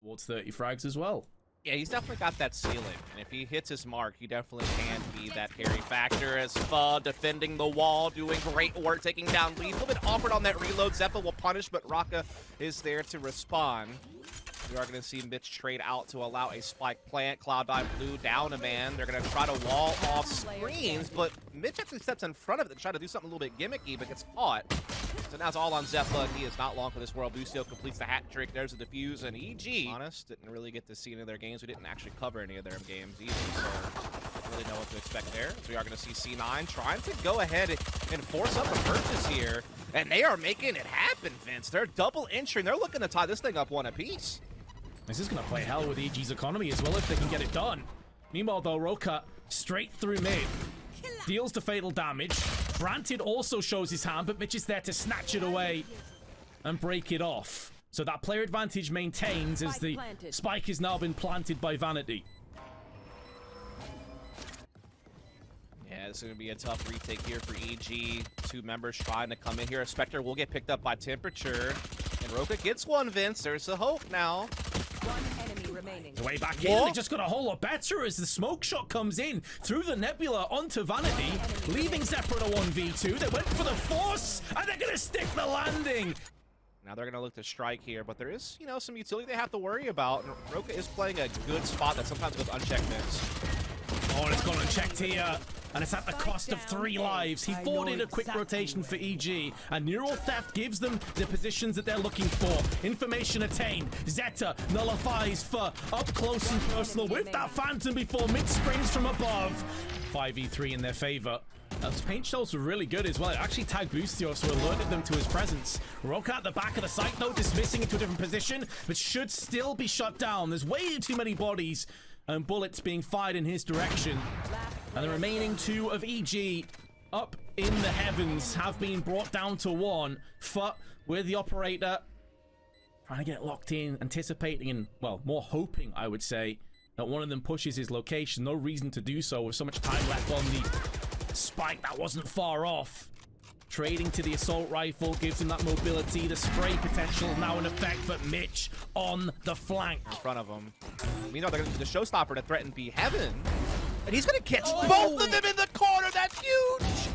towards 30 frags as well. Yeah, he's definitely got that ceiling, and if he hits his mark, he definitely can be that carry factor. As Pho defending the wall, doing great work, taking down Lee. A little bit awkward on that reload. Zephyr will punish, but Raka is there to respond. We are going to see Mitch trade out to allow a spike plant. Cloud9 blue down a man. They're going to try to wall off screens, but Mitch actually steps in front of it to try to do something a little bit gimmicky, but gets caught. So now it's all on Zephyr, and he is not long for this world. Boostio completes the hat trick. There's a defuse, and EG, honest, didn't really get to see any of their games. We didn't actually cover any of their games either, so don't really know what to expect there. So we are going to see C9 trying to go ahead and force up a purchase here, and they are making it happen, Vince. They're double entering. They're looking to tie this thing up one apiece. This is going to play hell with EG's economy as well if they can get it done. Meanwhile, though, Roka straight through mid. Deals the fatal damage. Granted also shows his hand, but Mitch is there to snatch it away and break it off. So that player advantage maintains as the spike has now been planted by Vanity. Yeah, it's going to be a tough retake here for EG. Two members trying to come in here. A Spectre will get picked up by Temperature. And Roka gets one, Vince. There's a hope now. One enemy remaining. The way back in, they just got a whole lot better as the smoke shot comes in through the nebula onto Vanity, leaving Zephyr in a 1v2. They went for the force, and they're going to stick the landing. Now they're going to look to strike here, but there is, you know, some utility they have to worry about. And Roka is playing a good spot that sometimes goes unchecked miss. Oh, and it's gone unchecked here. And it's at the cost of 3 lives. He forwarded a quick rotation for EG, and Neural Theft gives them the positions that they're looking for. Information attained. Zeta nullifies for up close and personal with that Phantom before mid springs from above. 5v3 in their favor. Those paint shells were really good as well. It actually tagged Boostio, so alerted them to his presence. Roka at the back of the site, though, dismissing into a different position, but should still be shut down. There's way too many bodies and bullets being fired in his direction. And the remaining 2 of EG up in the heavens have been brought down to 1. Pho with the operator trying to get it locked in, anticipating and, well, more hoping, I would say, that one of them pushes his location. No reason to do so with so much time left on the spike that wasn't far off. Trading to the assault rifle gives him that mobility. The spray potential now in effect, but Mitch on the flank. In front of him. We know they're going to do the showstopper to threaten B Heaven. And he's going to catch both of them in the corner. That's huge.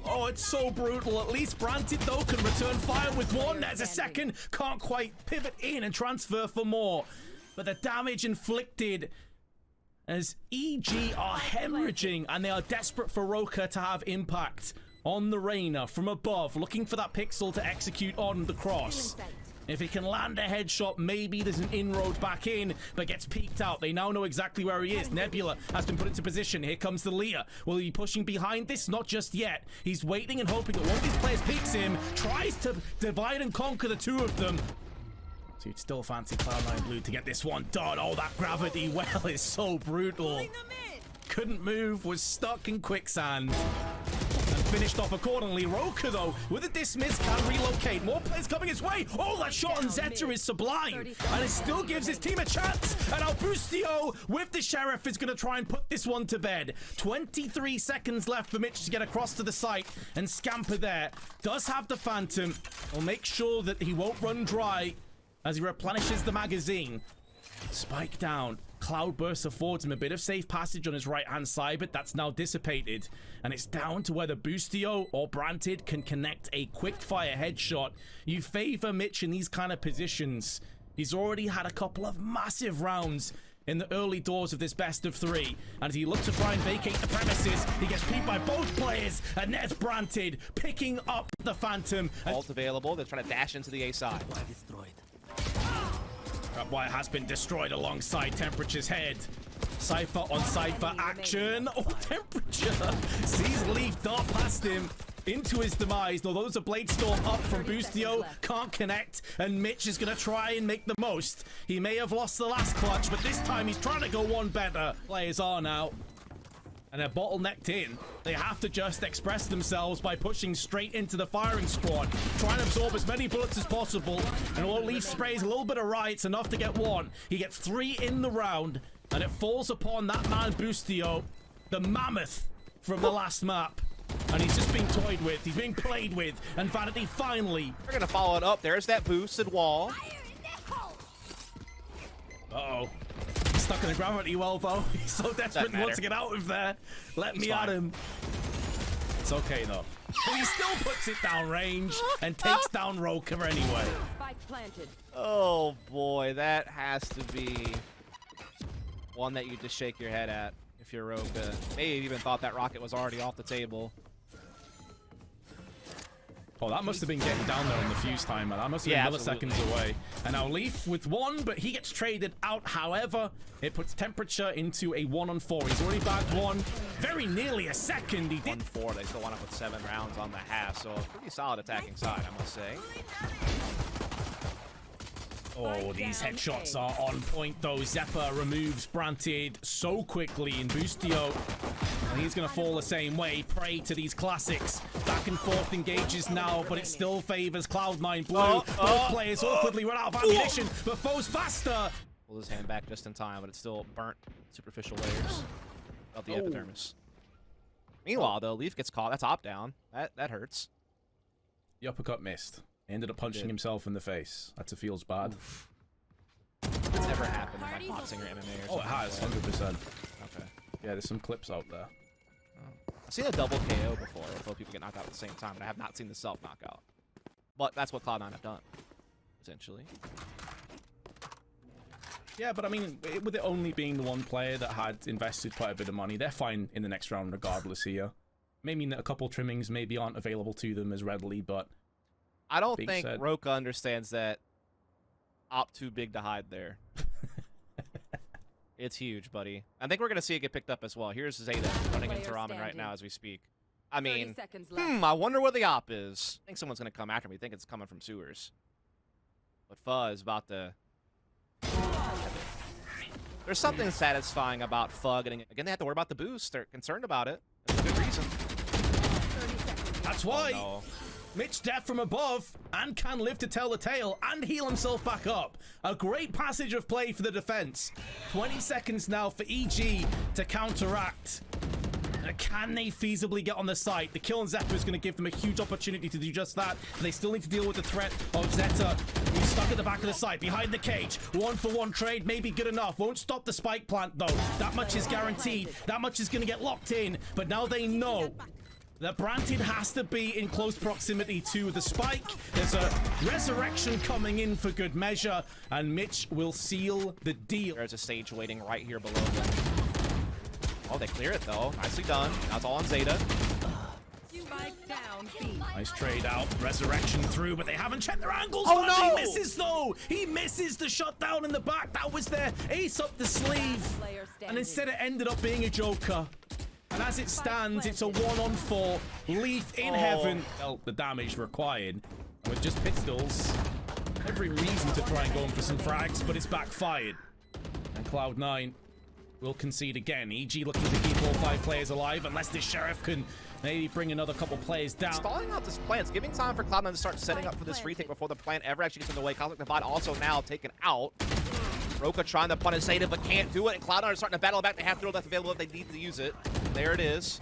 Oh, it's so brutal. At least Branted, though, can return fire with one. There's a second. Can't quite pivot in and transfer for more. But the damage inflicted as EG are hemorrhaging, and they are desperate for Roka to have impact on the Reyna from above, looking for that pixel to execute on the cross. If he can land a headshot, maybe there's an inroad back in, but gets peeked out. They now know exactly where he is. Nebula has been put into position. Here comes the Leah. Will he be pushing behind this? Not just yet. He's waiting and hoping that one of these players peeks him, tries to divide and conquer the 2 of them. So you'd still fancy Cloud9 Blue to get this one done. Oh, that gravity well is so brutal. Couldn't move, was stuck in quicksand. And finished off accordingly. Roka, though, with a dismiss, can relocate. More players coming his way. Oh, that shot on Zeta is sublime. And it still gives his team a chance. And Boostio with the Sheriff is going to try and put this one to bed. 23 seconds left for Mitch to get across to the site. And Scamper there does have the Phantom. Will make sure that he won't run dry as he replenishes the magazine. Spike down. Cloudburst affords him a bit of safe passage on his right-hand side, but that's now dissipated. And it's down to whether Boostio or Branted can connect a quick-fire headshot. You favor Mitch in these kind of positions. He's already had a couple of massive rounds in the early doors of this best of 3. And as he looks to try and vacate the premises, he gets peeped by both players, and there's Branted picking up the Phantom. Ult available. They're trying to dash into the A side. Trapwire has been destroyed alongside Temperature's head. Cypher on Cypher action. Oh, Temperature sees Leaf dart past him into his demise. Although there's a Blade Storm up from Boostio, can't connect, and Mitch is going to try and make the most. He may have lost the last clutch, but this time he's trying to go one better. Players are now, and they're bottlenecked in. They have to just express themselves by pushing straight into the firing squad. Try and absorb as many bullets as possible. And while Leaf sprays a little bit of rights, enough to get 1. He gets 3 in the round, and it falls upon that man Boostio, the mammoth from the last map. And he's just being toyed with. He's being played with. And Vanity finally. They're going to follow it up. There's that boosted wall. gonna gravity well though. He's so desperate and wants to get out of there. Let me at him. It's okay though. But he still puts it down range and takes down rawkus anyway. Spike planted. Oh boy, that has to be one that you just shake your head at if you're rawkus. Maybe even thought that rocket was already off the table. Oh, that must have been getting down there on the fuse timer. That must have been milliseconds away. And now Leaf with one, but he gets traded out. However, it puts temperature into a 1-on-4. He's already bagged one. Very nearly a second. He did 1-4. They still want to put 7 rounds on the half, so a pretty solid attacking side, I must say. Oh, these headshots are on point though. Zephyr removes Branted so quickly in Boostio. And he's going to fall the same way. Prey to these classics. Back and forth engages now, but it still favors Cloud9 Blue. Both players awkwardly run out of ammunition, but Foe's faster. Pull his hand back just in time, but it's still burnt superficial layers of the epidermis. Meanwhile, though, Leaf gets caught. That's op down. That hurts. The uppercut missed. He ended up punching himself in the face. That feels bad. It's never happened in like boxing or MMA or something. Oh, it has, 100%. Okay. Yeah, there's some clips out there. I've seen a double KO before, although people get knocked out at the same time, but I have not seen the self-knockout. But that's what Cloud9 have done, essentially. Yeah, but I mean, with it only being the one player that had invested quite a bit of money, they're fine in the next round regardless here. May mean that a couple trimmings maybe aren't available to them as readily, but... I don't think rawkus understands that op too big to hide there. It's huge, buddy. I think we're going to see it get picked up as well. Here's Zeta running into Ramen right now as we speak. I mean, I wonder where the op is. I think someone's going to come after me. I think it's coming from sewers. But Pho is about to... There's something satisfying about Pho getting... Again, they have to worry about the boost. They're concerned about it. That's a good reason. That's why no. Mitch death from above and can live to tell the tale and heal himself back up. A great passage of play for the defense. 20 seconds now for EG to counteract. Can they feasibly get on the site? The kill on Zephyr is going to give them a huge opportunity to do just that. They still need to deal with the threat of Zeta, who's stuck at the back of the site, behind the cage. 1-for-1 trade may be good enough. Won't stop the spike plant, though. That much is guaranteed. That much is going to get locked in. But now they know that Branted has to be in close proximity to the spike. There's a resurrection coming in for good measure, and Mitch will seal the deal. There's a stage waiting right here below them. Oh, they clear it, though. Nicely done. Now it's all on Zeta. Nice trade out. Resurrection through, but they haven't checked their angles. Oh, no! He misses, though. He misses the shutdown in the back. That was their ace up the sleeve. And instead it ended up being a Joker. And as it stands, it's a 1-on-4. Leaf in heaven. Felt the damage required. With just pistols. Every reason to try and go in for some frags, but it's backfired. And Cloud9 will concede again. EG looking to keep all 5 players alive, unless this Sheriff can maybe bring another couple players down. Stalling out this plant. It's giving time for Cloud9 to start setting up for this retake before the plant ever actually gets in the way. Cosmic Divide also now taken out. rawkus trying to punish Zeta, but can't do it. And Cloud9 are starting to battle back. They have to know that's available if they need to use it. There it is.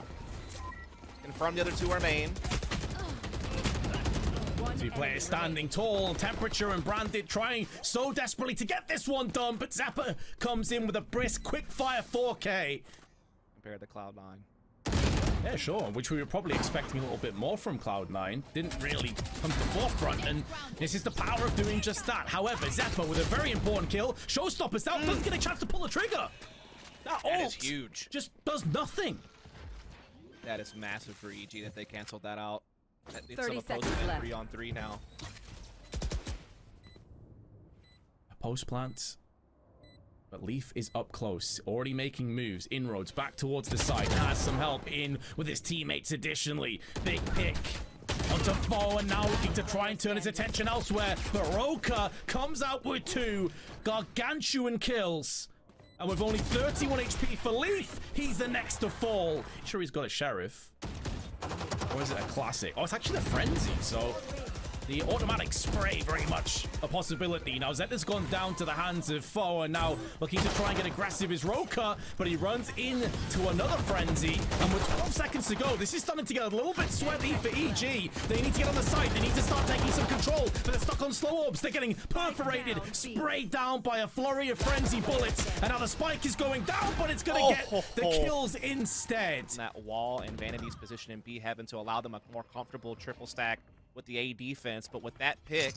Confirm the other 2 are main. 2 players standing tall. Temperature and Branted trying so desperately to get this one done, but Zappa comes in with a brisk quick fire 4K. Compared to Cloud9. Yeah, sure, which we were probably expecting a little bit more from Cloud9. Didn't really come to the forefront, and this is the power of doing just that. However, Zephyr with a very important kill. Showstoppers out, doesn't get a chance to pull the trigger. That is huge. Just does nothing. That is massive for EG that they canceled that out. It's 30 a seconds left. 3-on-3 now. A post plant. But Leaf is up close, already making moves, inroads back towards the side, has some help in with his teammates additionally. Big pick onto Pho, and now looking to try and turn his attention elsewhere. But rawkus comes out with 2 gargantuan kills. And with only 31 HP for Leaf, he's the next to fall. Sure, he's got a Sheriff. Or is it a classic? Oh, it's actually a Frenzy, so The automatic spray, very much a possibility. Now, Zeta's gone down to the hands of foe, and now looking to try and get aggressive is rawkus, but he runs into another frenzy, and with 12 seconds to go, this is starting to get a little bit sweaty for EG. They need to get on the site. They need to start taking some control, but they're stuck on slow orbs. They're getting perforated, sprayed down by a flurry of frenzy bullets, and now the spike is going down, but it's going to get the kills instead. That wall and Vanity's position in B heaven to allow them a more comfortable triple stack with the A defense, but with that pick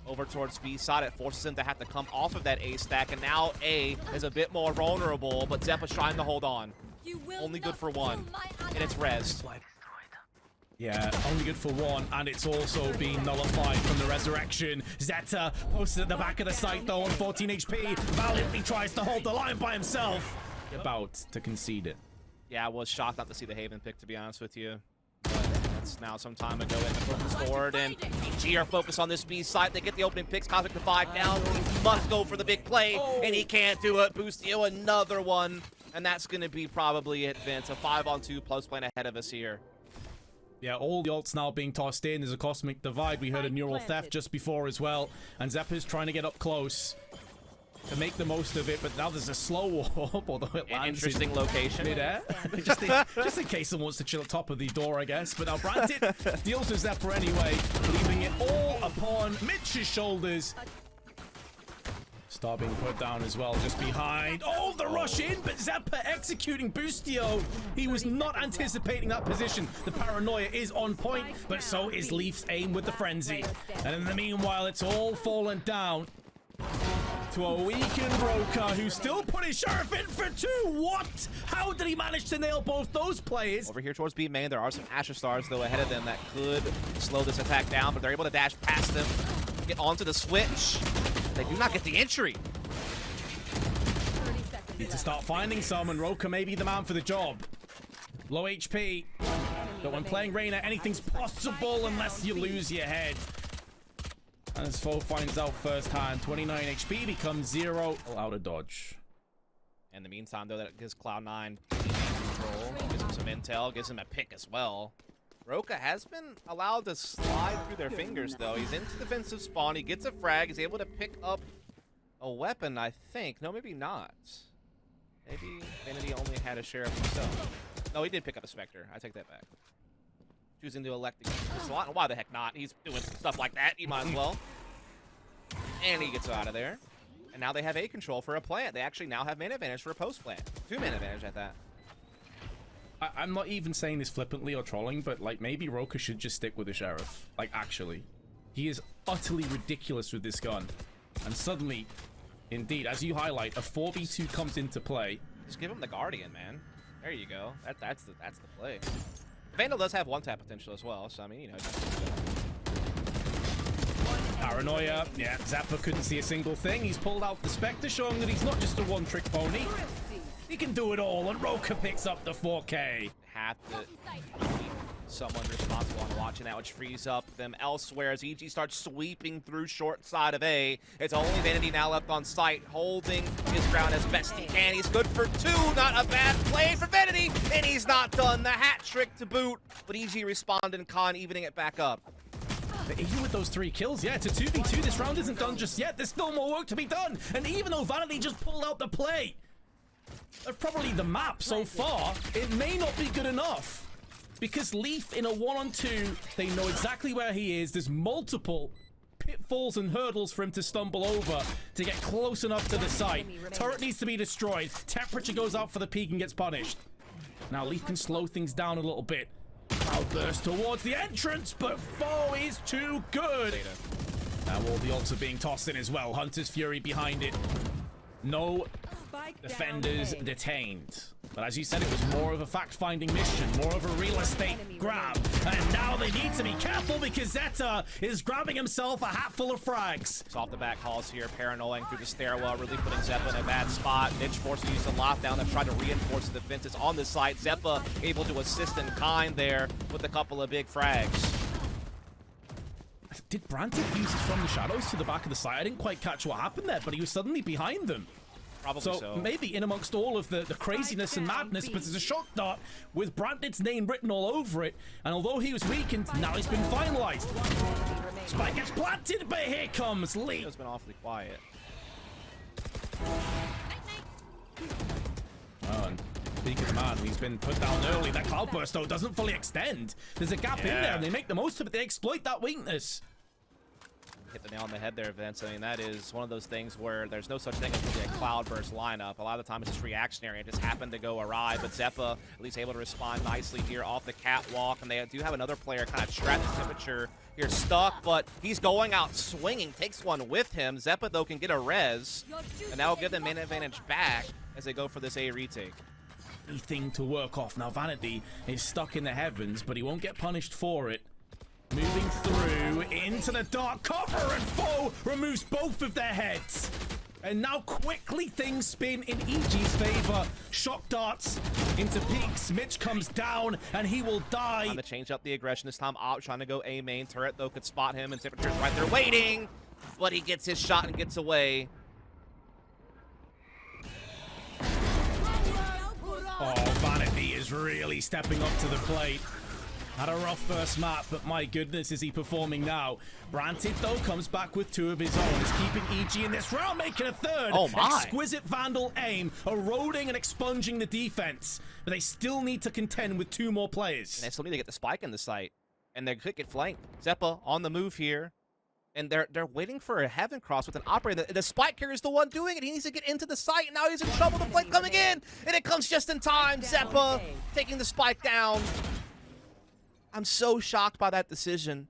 over towards B side, it forces him to have to come off of that A stack, and now A is a bit more vulnerable, but Zeppa's trying to hold on. Only good for one, and it's rezzed. Yeah, only good for one, and it's also being nullified from the resurrection. Zeta posted at the back of the site, though, on 14 HP. Valiantly tries to hold the line by himself. About to concede it. Yeah, I was shocked not to see the Haven pick, to be honest with you. It's now some time ago in the focus forward, and EG are focused on this B site. They get the opening picks. Cosmic Divide down. He must go for the big play, and he can't do it. Boostio, another one, and that's going to be probably it, Vince. A 5-on-2 plus plan ahead of us here. Yeah, all the ults now being tossed in. There's a Cosmic Divide. We heard a Neural Theft just before as well, and Zeppa's trying to get up close to make the most of it, but now there's a slow warp, although it lands interesting location. Mid-air. just in case someone wants to chill at top of the door, I guess. But now Brantit deals with Zeppa anyway, leaving it all upon Mitch's shoulders. Star being put down as well, just behind. Oh, the rush in, but Zeppa executing Boostio. He was not anticipating that position. The paranoia is on point, but so is Leaf's aim with the frenzy. And in the meanwhile, it's all fallen down to a weakened rawkus, who still put his sheriff in for 2. What? How did he manage to nail both those players? Over here towards B main, there are some Asher Stars, though, ahead of them that could slow this attack down, but they're able to dash past them, get onto the switch. They do not get the entry. Need to start finding some, and rawkus may be the man for the job. Low HP, but when playing Reyna, anything's possible unless you lose your head. As foe finds out firsthand, 29 HP becomes 0. Out of dodge. In the meantime, though, that gives Cloud9 control, gives him some intel, gives him a pick as well. rawkus has been allowed to slide through their fingers, though. He's into defensive spawn, he gets a frag, he's able to pick up a weapon, I think. No, maybe not. Maybe Vanity only had a sheriff himself. No, he did pick up a Spectre. I take that back. Choosing to elect the slot. Why the heck not? He's doing stuff like that. He might as well. And he gets out of there. And now they have A control for a plant. They actually now have mana advantage for a post plant. 2 mana advantage at that. I'm not even saying this flippantly or trolling, but like maybe rawkus should just stick with the sheriff. Like actually, he is utterly ridiculous with this gun. And suddenly, indeed, as you highlight, a 4v2 comes into play. Just give him the Guardian, man. There you go. That's the play. Vandal does have 1-tap potential as well, so I mean, you know. Paranoia. Yeah, Zeppa couldn't see a single thing. He's pulled out the Spectre, showing that he's not just a one-trick pony. He can do it all, and rawkus picks up the 4K. Have to keep someone responsible on watching that, which frees up them elsewhere as EG starts sweeping through short side of A. It's only Vanity now left on site, holding his ground as best he can. He's good for 2, not a bad play for Vanity, and he's not done. The hat trick to boot, but EG responded and Khan evening it back up. But even with those 3 kills, yeah, it's a 2v2. This round isn't done just yet. There's still more work to be done. And even though Vanity just pulled out the play, probably the map so far, it may not be good enough. Because Leaf in a 1-on-2, they know exactly where he is. There's multiple pitfalls and hurdles for him to stumble over to get close enough to the site. Turret needs to be destroyed. Temperature goes out for the peak and gets punished. Now Leaf can slow things down a little bit. Outburst towards the entrance, but foe is too good. Now all the ults are being tossed in as well. Hunter's Fury behind it. No defenders detained. But as you said, it was more of a fact-finding mission, more of a real estate grab. And now they need to be careful because Zeta is grabbing himself a hatful of frags. It's off the back calls here, paranoing through the stairwell, really putting Zeppa in a bad spot. Mitch forced to use the lockdown and tried to reinforce the defenses on the site. Zeppa able to assist in kind there with a couple of big frags. Did Brantic use it from the shadows to the back of the site? I didn't quite catch what happened there, but he was suddenly behind them. Probably so. Maybe in amongst all of the craziness and madness, but there's a shock dart with Brandit's name written all over it. And although he was weakened, now he's been finalized. Spike gets planted, but here comes Lee. It's been awfully quiet. Oh, and speaking of man, he's been put down early. That cloud burst, though, doesn't fully extend. There's a gap in there, and they make the most of it. They exploit that weakness. Hit the nail on the head there, Vince. I mean, that is one of those things where there's no such thing as really a cloud burst lineup. A lot of the time it's just reactionary. It just happened to go awry, but Zeppa at least able to respond nicely here off the catwalk, and they do have another player kind of trapped in temperature here, stuck, but he's going out swinging, takes one with him. Zeppa, though, can get a res, and that will give them main advantage back as they go for this A retake. Anything to work off. Now, Vanity is stuck in the heavens, but he won't get punished for it. Moving through into the dark cover, and foe removes both of their heads. And now quickly things spin in EG's favor. Shock darts into peaks. Mitch comes down and he will die. Time to change up the aggression this time. Op trying to go A main. Turret, though, could spot him, and Temperature's right there waiting. But he gets his shot and gets away. Oh, Vanity is really stepping up to the plate. Had a rough first map, but my goodness, is he performing now. Branted, though, comes back with 2 of his own. Is keeping EG in this round, making a 3rd. Oh, my. Exquisite Vandal aim, eroding and expunging the defense. But they still need to contend with 2 more players. And they still need to get the spike in the site. And they could get flanked. Zeppa on the move here. And they're waiting for a heaven cross with an operator. The spike carrier is the one doing it. He needs to get into the site, and now he's in trouble. The flank coming in, and it comes just in time. Zeppa taking the spike down. I'm so shocked by that decision.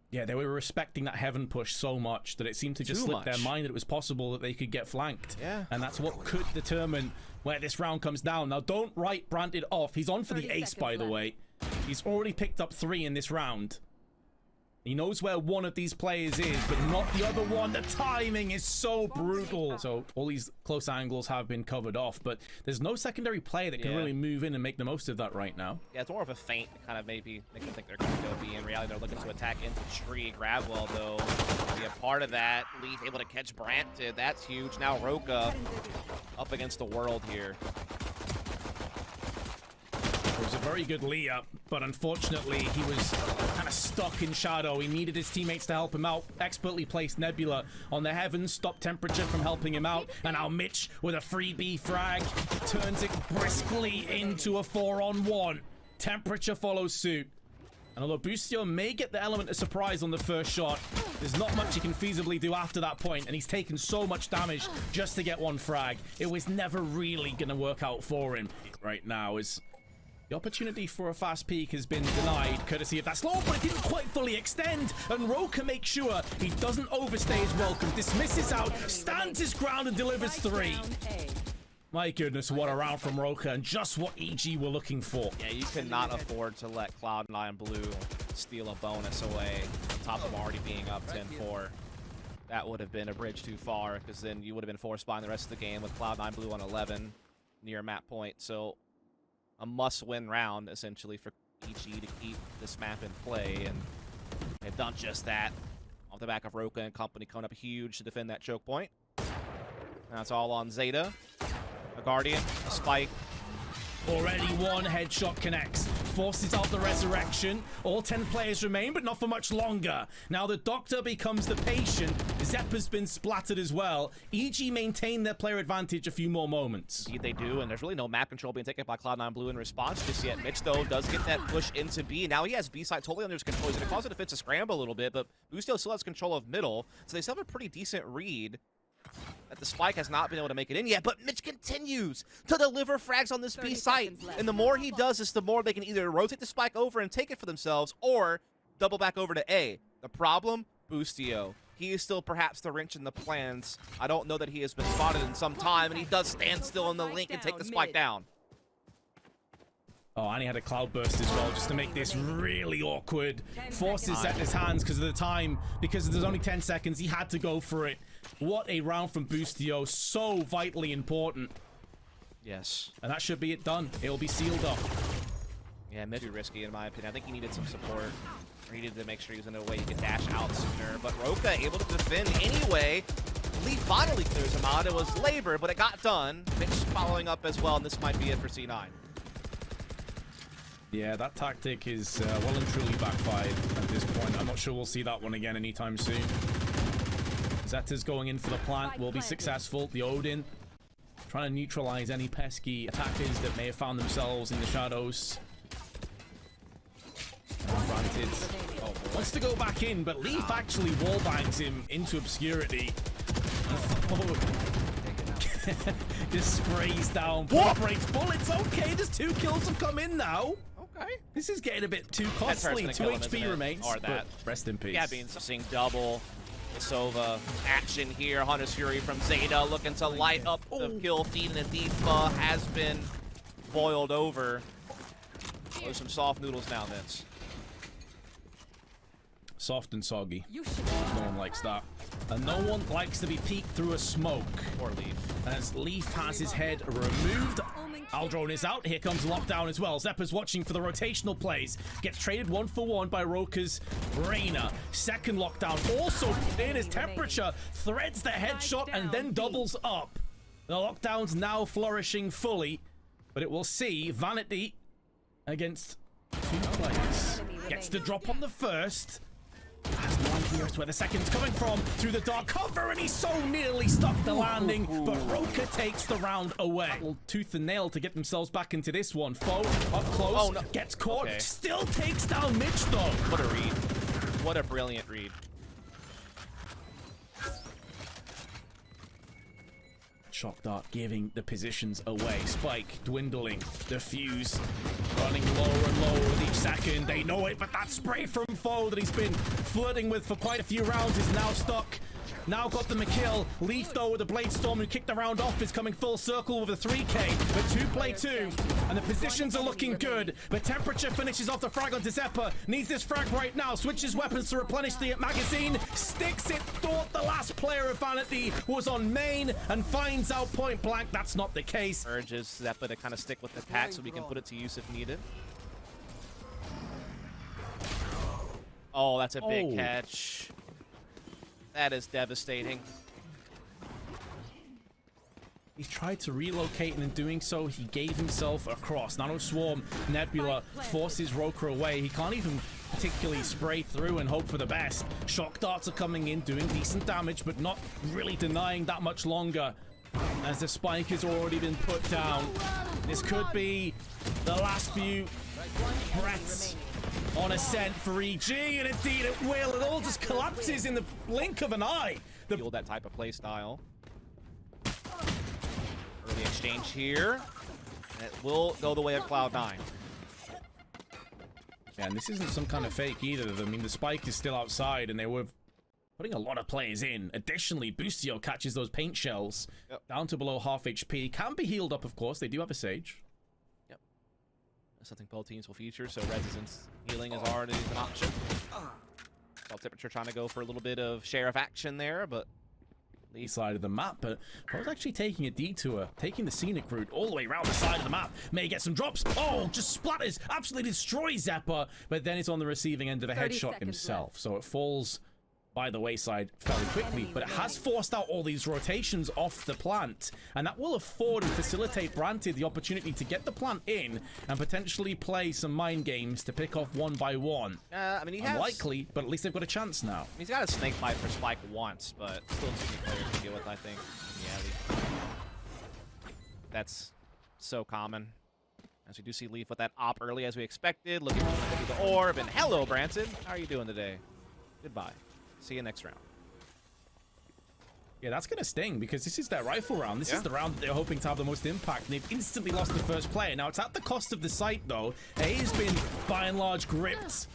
Yeah, they were respecting that heaven push so much that it seemed to just slip their mind that it was possible that they could get flanked. Yeah. And that's what could determine where this round comes down. Now, don't write Branted off. He's on for the ace, by the way. He's already picked up 3 in this round. He knows where one of these players is, but not the other one. The timing is so brutal. So all these close angles have been covered off, but there's no secondary player that can really move in and make the most of that right now. Yeah, it's more of a feint to kind of maybe make them think they're going to go B. In reality, they're looking to attack into tree. Grabwell, though, to be a part of that. Leaf able to catch Branted. That's huge. Now Roka up against the world here. It was a very good Leah, but unfortunately he was kind of stuck in shadow. He needed his teammates to help him out. Expertly placed Nebula on the heavens, stopped Temperature from helping him out, and now Mitch with a freebie frag turns it briskly into a 4-on-1. Temperature follows suit. And although Boostio may get the element of surprise on the first shot, there's not much he can feasibly do after that point, and he's taken so much damage just to get 1 frag. It was never really going to work out for him. Right now is... the opportunity for a fast peak has been denied, courtesy of that slow, but it didn't quite fully extend. And Roka makes sure he doesn't overstay his welcome, dismisses out, stands his ground, and delivers 3. My goodness, what a round from Roka, and just what EG were looking for. Yeah, you cannot afford to let Cloud9 Blue steal a bonus away, on top of already being up 10-4. That would have been a bridge too far, because then you would have been forced behind the rest of the game with Cloud9 Blue on 11 near map point. So a must-win round, essentially, for EG to keep this map in play, and they've done just that. Off the back of Roka and company coming up huge to defend that choke point. And that's all on Zeta. A Guardian, a Spike. Already 1 headshot connects, forces out the resurrection. All 10 players remain, but not for much longer. Now the Doctor becomes the patient. Zeppa's been splattered as well. EG maintain their player advantage a few more moments. Indeed they do, and there's really no map control being taken by Cloud9 Blue in response just yet. Mitch, though, does get that push into B. Now he has B side totally under his control. He's going to cause the defense to scramble a little bit, but Boostio still has control of middle, so they still have a pretty decent read. That the Spike has not been able to make it in yet, but Mitch continues to deliver frags on this B site. And the more he does this, the more they can either rotate the Spike over and take it for themselves, or double back over to A. The problem? Boostio. He is still perhaps the wrench in the plans. I don't know that he has been spotted in some time, and he does stand still in the link and take the Spike down. Oh, and he had a cloud burst as well, just to make this really awkward. Forces at his hands because of the time, because there's only 10 seconds. He had to go for it. What a round from Boostio, so vitally important. Yes. And that should be it done. It'll be sealed up. Yeah, maybe risky in my opinion. I think he needed some support. Or he needed to make sure he was in a way he could dash out sooner. But Roka able to defend anyway. Leaf finally clears him out. It was labor, but it got done. Mitch following up as well, and this might be it for C9. Yeah, that tactic is well and truly backfired at this point. I'm not sure we'll see that one again anytime soon. Zeta's going in for the plant, will be successful. The Odin trying to neutralize any pesky attackers that may have found themselves in the shadows. Granted, wants to go back in, but Leaf actually wallbangs him into obscurity. Just sprays down, breaks bullets. Okay, just 2 kills have come in now. Okay. This is getting a bit too costly. 2 HP remains. Or that. Rest in peace. Yeah, being seeing double Sova action here. Hunter's Fury from Zeta looking to light up the kill feed, and Adifa has been boiled over. There's some soft noodles now, Vince. Soft and soggy. No one likes that. And no one likes to be peeked through a smoke. Or Leaf. As Leaf has his head removed. Aldrone is out. Here comes Lockdown as well. Zeppa's watching for the rotational plays. Gets traded 1 for 1 by rawkus. Reyna. Second Lockdown. Also in his temperature. Threads the headshot and then doubles up. The Lockdown's now flourishing fully. But it will see Vanity against 2 players. Gets the drop on the first. Has no idea as to where the second's coming from. Through the dark cover, and he so nearly stuck the landing, but Roka takes the round away. Tooth and nail to get themselves back into this one. Foe up close, gets caught, still takes down Mitch though. What a read. What a brilliant read. Shock dart giving the positions away. Spike dwindling. Defuse running lower and lower with each second. They know it, but that spray from Foe that he's been flirting with for quite a few rounds is now stuck. Now got them a kill. Leaf though with the Blade Storm who kicked the round off is coming full circle with a 3k. But 2 play 2. And the positions are looking good. But Temperature finishes off the frag onto Zeppa. Needs this frag right now. Switches weapons to replenish the magazine. Sticks it. Thought the last player of Vanity was on main and finds out point blank. That's not the case. Urges Zeppa to kind of stick with the pack so we can put it to use if needed. Oh, that's a big catch. That is devastating. He tried to relocate, and in doing so, he gave himself a cross. Nano Swarm Nebula forces Roka away. He can't even particularly spray through and hope for the best. Shock darts are coming in, doing decent damage, but not really denying that much longer, as the spike has already been put down. This could be the last few breaths on Ascent for EG, and indeed it will. It all just collapses in the blink of an eye. Feel that type of play style. Early exchange here. And it will go the way of CLOUD9. Yeah, and this isn't some kind of fake either. I mean, the spike is still outside, and they were putting a lot of players in. Additionally, Boostio catches those paint shells down to below half HP. Can be healed up, of course. They do have a Sage. Yep. That's something both teams will feature, so resistance healing is already an option. Well, Temperature trying to go for a little bit of share of action there, but east side of the map, but I was actually taking a detour, taking the scenic route all the way around the side of the map. May get some drops. Oh, just splatters, absolutely destroys Zeppa, but then it's on the receiving end of a headshot himself. So it falls by the wayside fairly quickly, but it has forced out all these rotations off the plant, and that will afford and facilitate Branted the opportunity to get the plant in and potentially play some mind games to pick off 1 by 1. I mean, he has... Unlikely, but at least they've got a chance now. He's got a snake bite for Spike once, but still too many players to deal with, I think. Yeah, that's so common. As we do see Leaf with that op early as we expected, looking for the orb, and hello, Branson. How are you doing today? Goodbye. See you next round. Yeah, that's going to sting because this is their rifle round. This is the round that they're hoping to have the most impact. And they've instantly lost the first player. Now, it's at the cost of the site, though. A has been, by and large, gripped.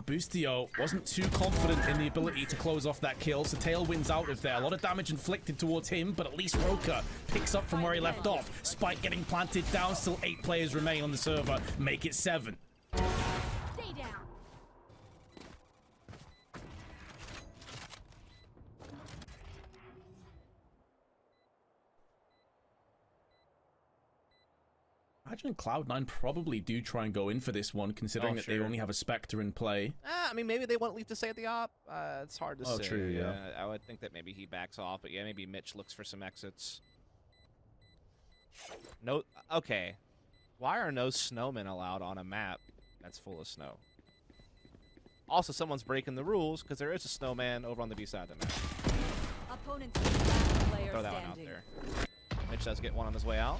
Boostio wasn't too confident in the ability to close off that kill, so Tail wins out of there. A lot of damage inflicted towards him, but at least Roka picks up from where he left off. Spike getting planted down. Still 8 players remain on the server. Make it 7. Stay down. Imagine Cloud9 probably do try and go in for this one, considering that they only have a Spectre in play. I mean, maybe they want Leaf to stay at the op. It's hard to say. Oh, true, yeah. I would think that maybe he backs off, but yeah, maybe Mitch looks for some exits. No, okay. Why are no snowmen allowed on a map that's full of snow? Also, someone's breaking the rules because there is a snowman over on the B side of the map. Opponent's last player Throw that one out standing. there. Mitch does get one on his way out.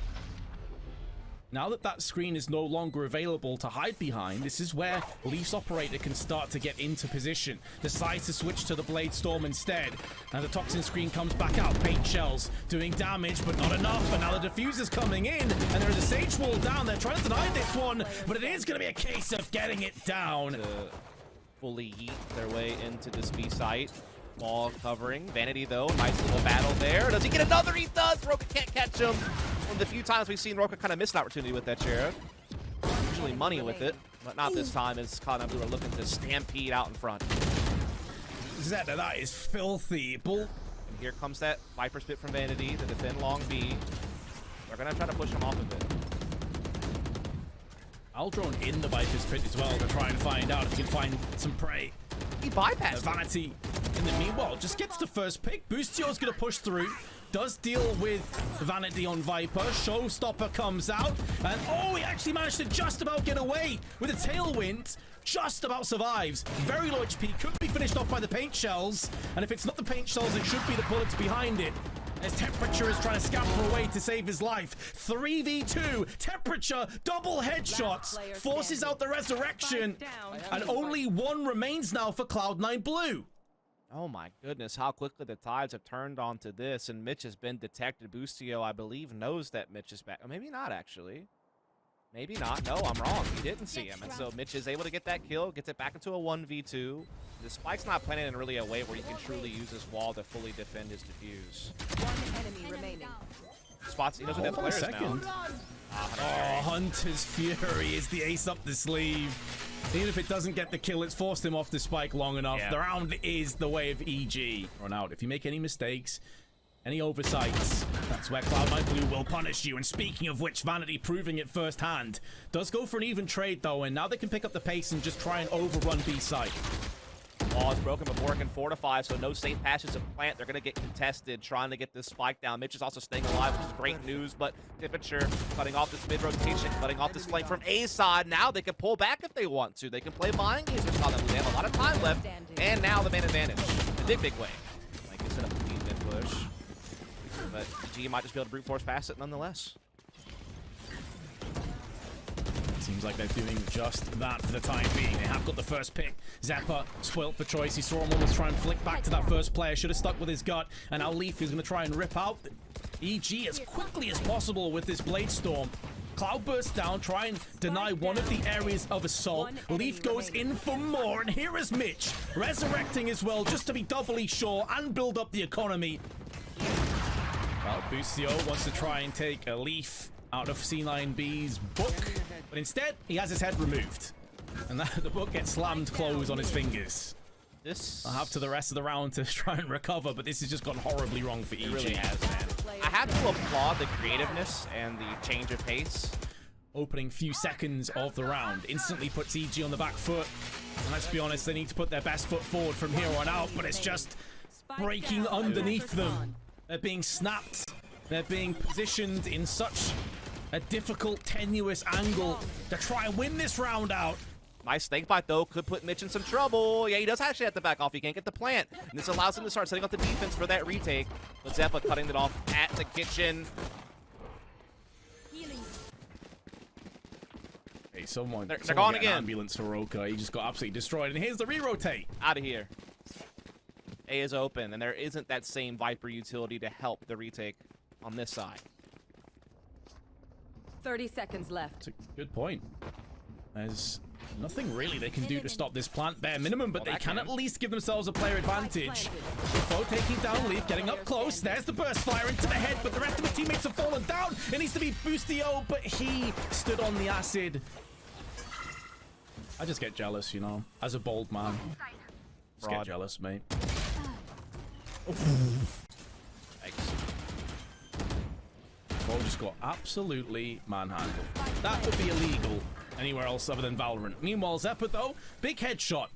Now that that screen is no longer available to hide behind, this is where Leaf's operator can start to get into position. Decides to switch to the Blade Storm instead. Now the Toxin screen comes back out. Paint shells doing damage, but not enough. And now the diffuser's coming in, and there is a Sage Wall down. They're trying to deny this one, but it is going to be a case of getting it down. To fully yeet their way into this B site. Wall covering. Vanity, though. Nice little battle there. Does he get another? He does! Roka can't catch him. One of the few times we've seen Roka kind of miss an opportunity with that Sheriff. Usually money with it, but not this time as Cloud9 Blue are looking to stampede out in front. Zeta, that is filthy. Bull. And here comes that Viper Spit from Vanity to defend long B. They're going to try to push him off of it. Aldrone in the Viper's Pit as well to try and find out if he can find some prey. He bypassed him. Vanity, in the meanwhile, just gets the first pick. Boostio's going to push through. Does deal with Vanity on Viper. Showstopper comes out. And oh, he actually managed to just about get away with a tailwind. Just about survives. Very low HP. Could be finished off by the paint shells. And if it's not the paint shells, it should be the bullets behind it. As Temperature is trying to scamper away to save his life. 3v2. Temperature, double headshots. Forces out the resurrection. And only one remains now for Cloud9 Blue. Oh my goodness, how quickly the tides have turned onto this, and Mitch has been detected. Boostio, I believe, knows that Mitch is back. Or maybe not, actually. Maybe not. No, I'm wrong. He didn't see him. And so Mitch is able to get that kill, gets it back into a 1v2. The Spike's not planted in really a way where he can truly use his wall to fully defend his defuse. One enemy remaining. Spots, he knows what that player is now. Oh, Hunter's Fury is the ace up the sleeve. Even if it doesn't get the kill, it's forced him off the Spike long enough. Yeah. The round is the way of EG. Run out. If you make any mistakes, any oversights, that's where Cloud9 Blue will punish you. And speaking of which, Vanity proving it firsthand. Does go for an even trade, though, and now they can pick up the pace and just try and overrun B site. Wall is broken before it can fortify, so no safe passage to plant. They're going to get contested, trying to get this Spike down. Mitch is also staying alive, which is great news, but Temperature cutting off this mid-rotation, cutting off this flank from A side. Now they can pull back if they want to. They can play mind games with Cloud9 Blue. They have a lot of time left, and now the man advantage. The big way. Like you set up the mid push, but G might just be able to brute force past it nonetheless. Seems like they're doing just that for the time being. They have got the first pick. Zappa spoilt for choice. He saw him almost try and flick back to that first player. Should have stuck with his gut. And now Leaf is going to try and rip out EG as quickly as possible with this Blade Storm. Cloud bursts down, try and deny one of the areas of assault. Leaf goes in for more, and here is Mitch, resurrecting as well, just to be doubly sure and build up the economy. Well, Boostio wants to try and take a Leaf out of C9B's book, but instead, he has his head removed. And the book gets slammed closed on his fingers. This I'll have to the rest of the round to try and recover, but this has just gone horribly wrong for EG. it really has, man. I have to applaud the creativeness and the change of pace. Opening few seconds of the round instantly puts EG on the back foot. And let's be honest, they need to put their best foot forward from here on out, but it's just breaking underneath them. They're being snapped. They're being positioned in such a difficult, tenuous angle to try and win this round out. Nice snake bite, though, could put Mitch in some trouble. Yeah, he does actually have to back off. He can't get the plant. And this allows him to start setting up the defense for that retake. But Zeppa cutting it off at the kitchen. Healing. Hey, someone They're get gone an again. Ambulance for Roka. He just got absolutely destroyed. And here's the re-rotate. Out of here. A is open, and there isn't that same Viper utility to help the retake on this side. 30 seconds left. That's a good point. There's nothing really they can do to stop this plant bare minimum, but Well, they can that at least give themselves a player advantage. Foe taking down Leaf, getting up close. There's the burst fire into the head, but the rest of his teammates have fallen down. It needs to be Boostio, but he stood on the acid. I just get jealous, you know, as a bold man. Just get Broad. jealous, mate. Thanks. Foe just got absolutely manhandled. That would be illegal anywhere else other than Valorant. Meanwhile, Zeppa, though, big headshot.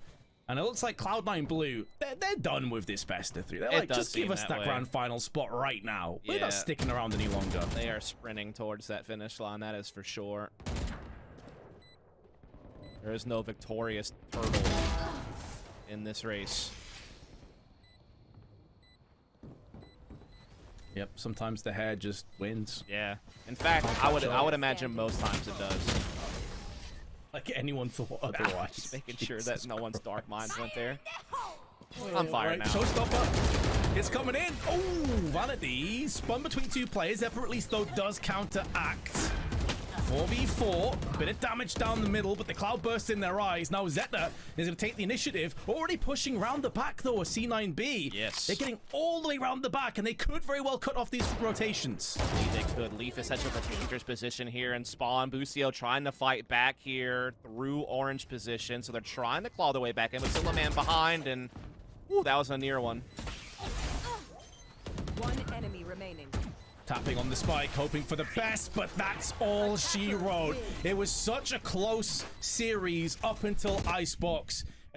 And it looks like Cloud9 Blue, they're done with this best of 3. They're like, does just give seem us that that way. grand final spot right now. We're Yeah. not sticking around any longer. They are sprinting towards that finish line, that is for sure. There is no victorious turtle in this race. Yep, sometimes the hair just wins. Yeah. In fact, I would imagine most times it does. Like anyone thought otherwise. Just making sure that no one's dark minds went there. On fire Right, now. Showstopper. It's coming in. Oh, Valorant spun between 2 players. Zephyr at least though does counteract. 4v4, bit of damage down the middle, but the cloud bursts in their eyes. Now Zeta is going to take the initiative, already pushing round the back though, a C9B. Yes. They're getting all the way round the back, and they could very well cut off these rotations. They could. Leaf is such a dangerous position here, and Spawn, Busio trying to fight back here through orange position, so they're trying to claw their way back in, but still a man behind, and ooh, that was a near one. One enemy remaining. Tapping on the spike, hoping for the best, but that's all she wrote. It was such a close series up until Icebox.